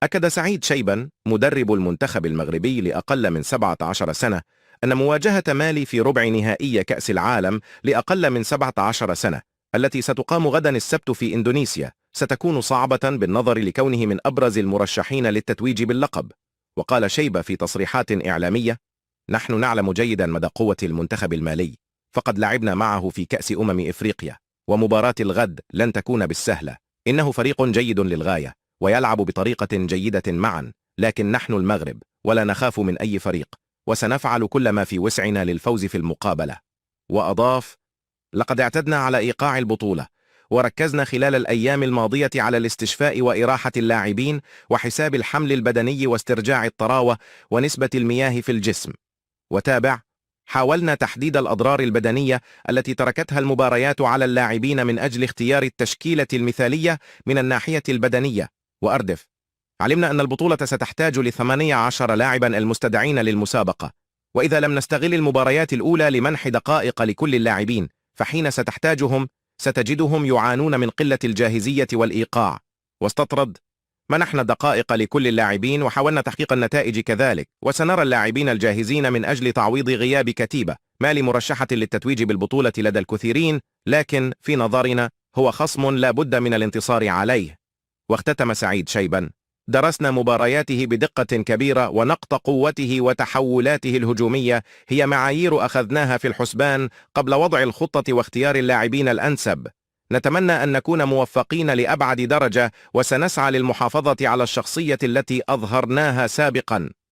أكد سعيد شيبان مدرب المنتخب المغربي لأقل من 17 سنة أن مواجهة مالي في ربع نهائي كأس العالم لأقل من 17 سنة التي ستقام غدا السبت في إندونيسيا ستكون صعبة بالنظر لكونه من أبرز المرشحين للتتويج باللقب. وقال شيبة في تصريحات إعلامية: نحن نعلم جيدا مدى قوة المنتخب المالي، فقد لعبنا معه في كأس إفريقيا، ومباراة الغد لن تكون بالسهلة. إنه فريق جيد للغاية ويلعب بطريقة جيدة معا، لكن نحن المغرب ولا نخاف من أي فريق، وسنفعل كل ما في وسعنا للفوز في المقابلة. وأضاف: لقد اعتدنا على إيقاع البطولة، وركزنا خلال الأيام الماضية على الاستشفاء وإراحة اللاعبين وحساب الحمل البدني واسترجاع الطراوة ونسبة المياه في الجسم. وتابع: حاولنا تحديد الأضرار البدنية التي تركتها المباريات على اللاعبين من أجل اختيار التشكيلة المثالية من الناحية البدنية. وأردف: علمنا أن البطولة ستحتاج ل18 لاعبا المستدعين للمسابقة، وإذا لم نستغل المباريات الأولى لمنح دقائق لكل اللاعبين، فحين ستحتاجهم ستجدهم يعانون من قلة الجاهزية والإيقاع. واستطرد: منحنا دقائق لكل اللاعبين وحاولنا تحقيق النتائج كذلك، وسنرى اللاعبين الجاهزين من أجل تعويض غياب كتيبة مالي مرشحة للتتويج بالبطولة لدى الكثيرين، لكن في نظرنا هو خصم لا بد من الانتصار عليه. واختتم سعيد شيبان: درسنا مبارياته بدقة كبيرة، ونقط قوته وتحولاته الهجومية هي معايير أخذناها في الحسبان قبل وضع الخطة واختيار اللاعبين الأنسب. نتمنى أن نكون موفقين لأبعد درجة، وسنسعى للمحافظة على الشخصية التي أظهرناها سابقا.